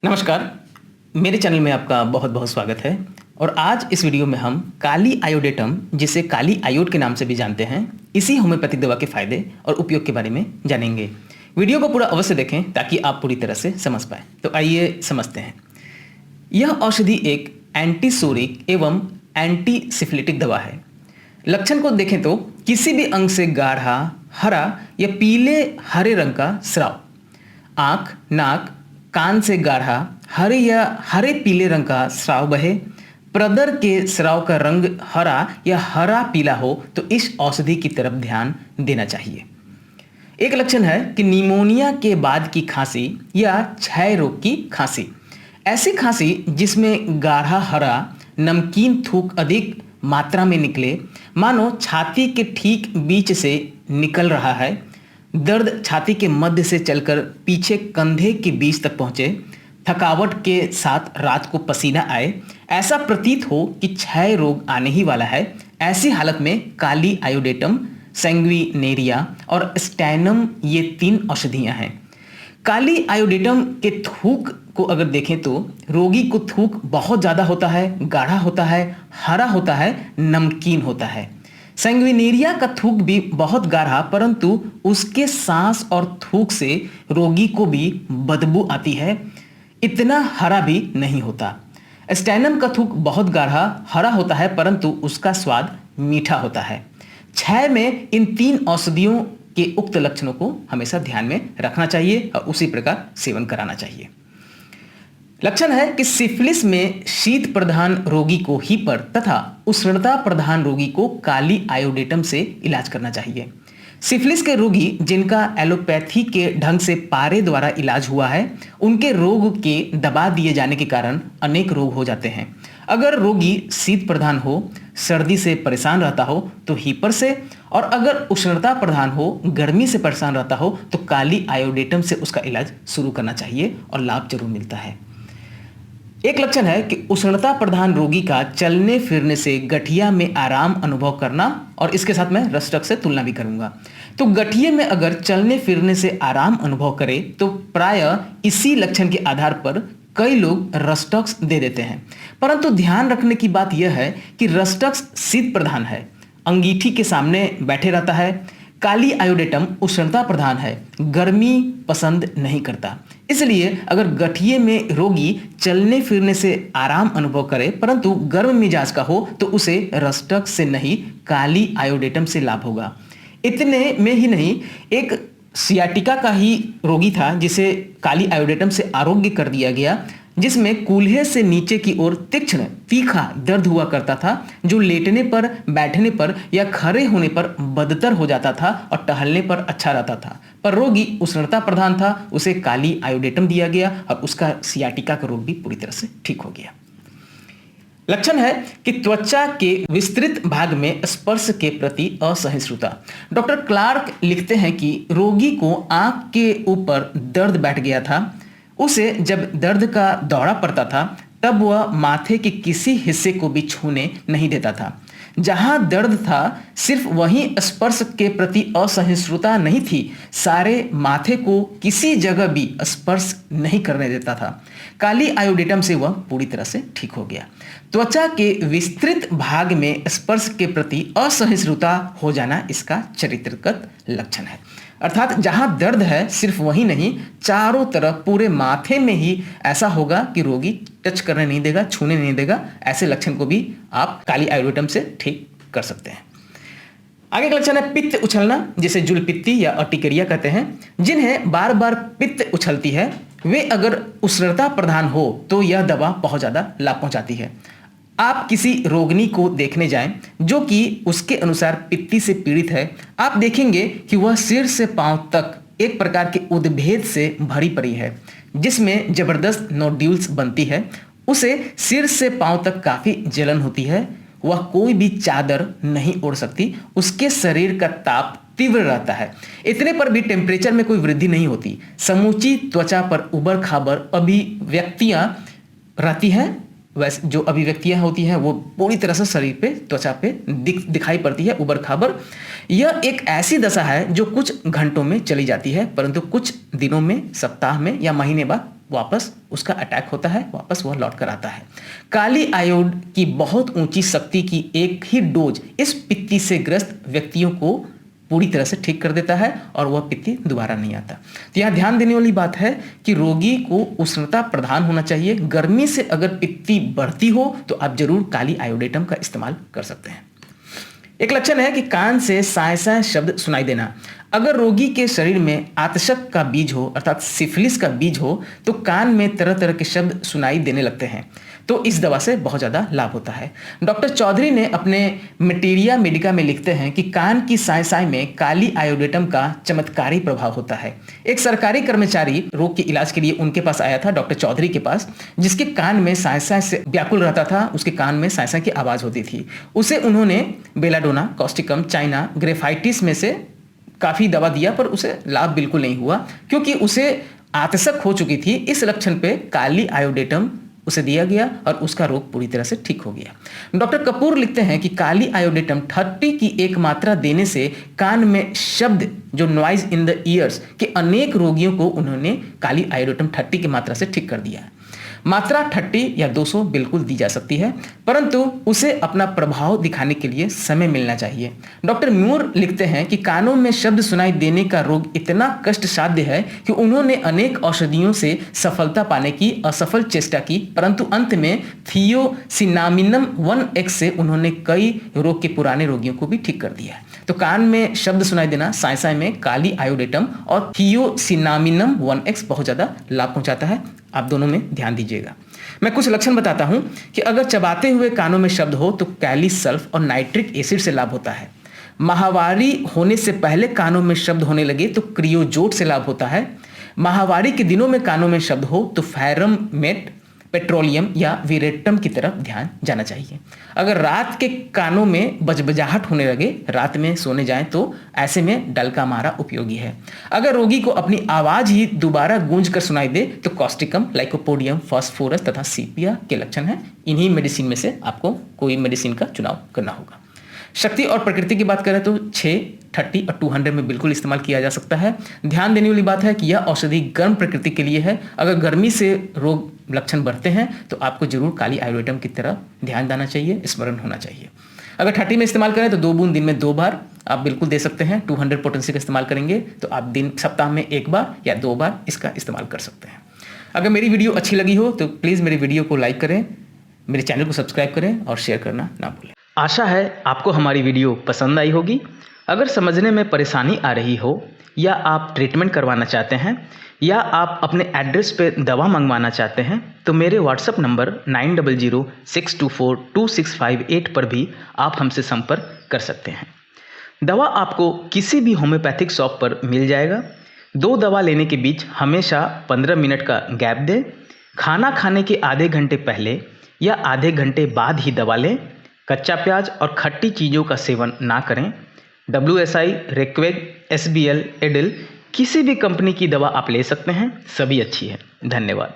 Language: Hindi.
नमस्कार, मेरे चैनल में आपका बहुत बहुत स्वागत है। और आज इस वीडियो में हम काली आयोडेटम, जिसे काली आयोड के नाम से भी जानते हैं, इसी होम्योपैथिक दवा के फायदे और उपयोग के बारे में जानेंगे। वीडियो को पूरा अवश्य देखें ताकि आप पूरी तरह से समझ पाएँ। तो आइए समझते हैं। यह औषधि एक एंटीसोरिक एवं एंटी सिफिलिटिक दवा है। लक्षण को देखें तो किसी भी अंग से गाढ़ा हरा या पीले हरे रंग का स्राव, आँख, नाक, कान से गाढ़ा हरे या हरे पीले रंग का स्राव बहे, प्रदर के स्राव का रंग हरा या हरा पीला हो तो इस औषधि की तरफ ध्यान देना चाहिए। एक लक्षण है कि निमोनिया के बाद की खांसी या क्षय रोग की खांसी। ऐसी खांसी जिसमें गाढ़ा हरा नमकीन थूक अधिक मात्रा में निकले, मानो छाती के ठीक बीच से निकल रहा है, दर्द छाती के मध्य से चलकर पीछे कंधे के बीच तक पहुंचे, थकावट के साथ रात को पसीना आए, ऐसा प्रतीत हो कि क्षय रोग आने ही वाला है। ऐसी हालत में काली आयोडेटम, सैंग्विनेरिया और स्टैनम ये 3 औषधियां हैं। काली आयोडेटम के थूक को अगर देखें तो रोगी को थूक बहुत ज़्यादा होता है, गाढ़ा होता है, हरा होता है, नमकीन होता है। सैंग्विनेरिया का थूक भी बहुत गाढ़ा, परंतु उसके सांस और थूक से रोगी को भी बदबू आती है, इतना हरा भी नहीं होता। स्टैनम का थूक बहुत गाढ़ा हरा होता है, परंतु उसका स्वाद मीठा होता है। क्षय में इन 3 औषधियों के उक्त लक्षणों को हमेशा ध्यान में रखना चाहिए और उसी प्रकार सेवन कराना चाहिए। लक्षण है कि सिफिलिस में शीत प्रधान रोगी को हीपर तथा उष्णता प्रधान रोगी को काली आयोडेटम से इलाज करना चाहिए। सिफिलिस के रोगी जिनका एलोपैथी के ढंग से पारे द्वारा इलाज हुआ है, उनके रोग के दबा दिए जाने के कारण अनेक रोग हो जाते हैं। अगर रोगी शीत प्रधान हो, सर्दी से परेशान रहता हो तो हीपर से, और अगर उष्णता प्रधान हो, गर्मी से परेशान रहता हो तो काली आयोडेटम से उसका इलाज शुरू करना चाहिए और लाभ जरूर मिलता है। एक लक्षण है कि उष्णता प्रधान रोगी का चलने फिरने से गठिया में आराम अनुभव करना, और इसके साथ मैं रस्टक्स से तुलना भी करूंगा। तो गठिए में अगर चलने फिरने से आराम अनुभव करे तो प्रायः इसी लक्षण के आधार पर कई लोग रस्टक्स दे देते हैं। परंतु ध्यान रखने की बात यह है कि रस्टक्स शीत प्रधान है, अंगीठी के सामने बैठे रहता है। काली आयोडेटम उष्णता प्रधान है, गर्मी पसंद नहीं करता। इसलिए अगर गठिए में रोगी चलने फिरने से आराम अनुभव करे परंतु गर्म मिजाज का हो तो उसे रस्टक्स से नहीं, काली आयोडेटम से लाभ होगा। इतने में ही नहीं, एक सियाटिका का ही रोगी था जिसे काली आयोडेटम से आरोग्य कर दिया गया, जिसमें कूल्हे से नीचे की ओर तीक्ष्ण तीखा दर्द हुआ करता था, जो लेटने पर, बैठने पर या खड़े होने पर बदतर हो जाता था और टहलने पर अच्छा रहता था। पर रोगी उष्णता प्रधान था, उसे काली आयोडेटम दिया गया और उसका सियाटिका का रोग भी पूरी तरह से ठीक हो गया। लक्षण है कि त्वचा के विस्तृत भाग में स्पर्श के प्रति असहिष्णुता। डॉक्टर क्लार्क लिखते हैं कि रोगी को आंख के ऊपर दर्द बैठ गया था। उसे जब दर्द का दौरा पड़ता था तब वह माथे के किसी हिस्से को भी छूने नहीं देता था। जहां दर्द था सिर्फ वहीं स्पर्श के प्रति असहिष्णुता नहीं थी, सारे माथे को किसी जगह भी स्पर्श नहीं करने देता था। काली आयोडेटम से वह पूरी तरह से ठीक हो गया। त्वचा के विस्तृत भाग में स्पर्श के प्रति असहिष्णुता हो जाना इसका चरित्रगत लक्षण है। अर्थात जहां दर्द है सिर्फ वहीं नहीं, चारों तरफ पूरे माथे में ही ऐसा होगा कि रोगी टच करने नहीं देगा, छूने नहीं देगा। ऐसे लक्षण को भी आप काली आयोडेटम से ठीक कर सकते हैं। आगे का लक्षण है पित्त उछलना, जिसे जुलपित्ती या अर्टिकेरिया कहते हैं। जिन्हें बार बार पित्त उछलती है वे अगर उष्णता प्रधान हो तो यह दवा बहुत ज्यादा लाभ पहुंचाती है। आप किसी रोगिणी को देखने जाएं जो कि उसके अनुसार पित्ती से पीड़ित है, आप देखेंगे कि वह सिर से पांव तक एक प्रकार के उद्भेद से भरी पड़ी है, जिसमें जबरदस्त नोड्यूल्स बनती है। उसे सिर से पांव तक काफी जलन होती है। वह कोई भी चादर नहीं ओढ़ सकती। उसके शरीर का ताप तीव्र रहता है। इतने पर भी टेम्परेचर में कोई वृद्धि नहीं होती। समूची त्वचा पर उबड़ खाबड़ अभिव्यक्तियां रहती हैं। वैसे जो अभिव्यक्तियां होती हैं वो पूरी तरह से शरीर पे, त्वचा पे दिखाई पड़ती है, उबड़ खाबड़। यह एक ऐसी दशा है जो कुछ घंटों में चली जाती है, परंतु कुछ दिनों में, सप्ताह में या महीने बाद वापस उसका अटैक होता है, वापस वह लौट कर आता है। काली आयोड की बहुत ऊंची शक्ति की एक ही डोज इस पित्ती से ग्रस्त व्यक्तियों को पूरी तरह से ठीक कर देता है और वह पित्ती दोबारा नहीं आता। तो यहाँ ध्यान देने वाली बात है कि रोगी को उष्णता प्रधान होना चाहिए। गर्मी से अगर पित्ती बढ़ती हो तो आप जरूर काली आयोडेटम का इस्तेमाल कर सकते हैं। एक लक्षण है कि कान से साय साय शब्द सुनाई देना। अगर रोगी के शरीर में आतशक का बीज हो अर्थात सिफिलिस का बीज हो तो कान में तरह तरह के शब्द सुनाई देने लगते हैं, तो इस दवा से बहुत ज़्यादा लाभ होता है। डॉक्टर चौधरी ने अपने मटेरिया मेडिका में लिखते हैं कि कान की साय साय में काली आयोडेटम का चमत्कारी प्रभाव होता है। एक सरकारी कर्मचारी रोग के इलाज के लिए उनके पास आया था, डॉक्टर चौधरी के पास, जिसके कान में साय साय से व्याकुल रहता था, उसके कान में साय साय की आवाज़ होती थी। उसे उन्होंने बेलाडोना, कॉस्टिकम, चाइना, ग्रेफाइटिस में से काफ़ी दवा दिया पर उसे लाभ बिल्कुल नहीं हुआ क्योंकि उसे आतशक हो चुकी थी। इस लक्षण पे काली आयोडेटम उसे दिया गया और उसका रोग पूरी तरह से ठीक हो गया। डॉक्टर कपूर लिखते हैं कि काली आयोडेटम 30 की एक मात्रा देने से कान में शब्द जो नॉइज इन द ईयर्स के अनेक रोगियों को उन्होंने काली आयोडेटम 30 की मात्रा से ठीक कर दिया। मात्रा 30 या 200 बिल्कुल दी जा सकती है, परंतु उसे अपना प्रभाव दिखाने के लिए समय मिलना चाहिए। डॉक्टर म्यूर लिखते हैं कि कानों में शब्द सुनाई देने का रोग इतना कष्ट साध्य है कि उन्होंने अनेक औषधियों से सफलता पाने की असफल चेष्टा की, परंतु अंत में थियोसिनामिनम 1X से उन्होंने कई रोग के पुराने रोगियों को भी ठीक कर दिया। तो कान में शब्द सुनाई देना, साय साय में काली आयोडेटम और थियोसिनामिनम 1X बहुत ज़्यादा लाभ पहुंचाता है। आप दोनों में ध्यान दीजिएगा। मैं कुछ लक्षण बताता हूं कि अगर चबाते हुए कानों में शब्द हो तो कैली सल्फ और नाइट्रिक एसिड से लाभ होता है। माहवारी होने से पहले कानों में शब्द होने लगे तो क्रियोजोट से लाभ होता है। माहवारी के दिनों में कानों में शब्द हो तो फैरमेट, पेट्रोलियम या विरेटम की तरफ ध्यान जाना चाहिए। अगर रात के कानों में बजबजाहट होने लगे, रात में सोने जाएं, तो ऐसे में डलका मारा उपयोगी है। अगर रोगी को अपनी आवाज़ ही दोबारा गूंज कर सुनाई दे तो कॉस्टिकम, लाइकोपोडियम, फास्फोरस तथा सीपिया के लक्षण हैं। इन्हीं मेडिसिन में से आपको कोई मेडिसिन का चुनाव करना होगा। शक्ति और प्रकृति की बात करें तो 6, 30 और 200 में बिल्कुल इस्तेमाल किया जा सकता है। ध्यान देने वाली बात है कि यह औषधि गर्म प्रकृति के लिए है। अगर गर्मी से रोग लक्षण बढ़ते हैं तो आपको जरूर काली आयोडेटम की तरफ ध्यान देना चाहिए, स्मरण होना चाहिए। अगर 30 में इस्तेमाल करें तो 2 बूंद दिन में 2 बार आप बिल्कुल दे सकते हैं। 200 पोटेंसी का इस्तेमाल करेंगे तो आप सप्ताह में 1 बार या 2 बार इसका इस्तेमाल कर सकते हैं। अगर मेरी वीडियो अच्छी लगी हो तो प्लीज़ मेरी वीडियो को लाइक करें, मेरे चैनल को सब्सक्राइब करें और शेयर करना ना भूलें। आशा है आपको हमारी वीडियो पसंद आई होगी। अगर समझने में परेशानी आ रही हो या आप ट्रीटमेंट करवाना चाहते हैं या आप अपने एड्रेस पे दवा मंगवाना चाहते हैं तो मेरे व्हाट्सएप नंबर 9006242658 पर भी आप हमसे संपर्क कर सकते हैं। दवा आपको किसी भी होम्योपैथिक शॉप पर मिल जाएगा। 2 दवा लेने के बीच हमेशा 15 मिनट का गैप दें। खाना खाने के आधे घंटे पहले या आधे घंटे बाद ही दवा लें। कच्चा प्याज और खट्टी चीज़ों का सेवन ना करें। WSI, रेक्वेग, SBL, एडिल किसी भी कंपनी की दवा आप ले सकते हैं, सभी अच्छी है। धन्यवाद।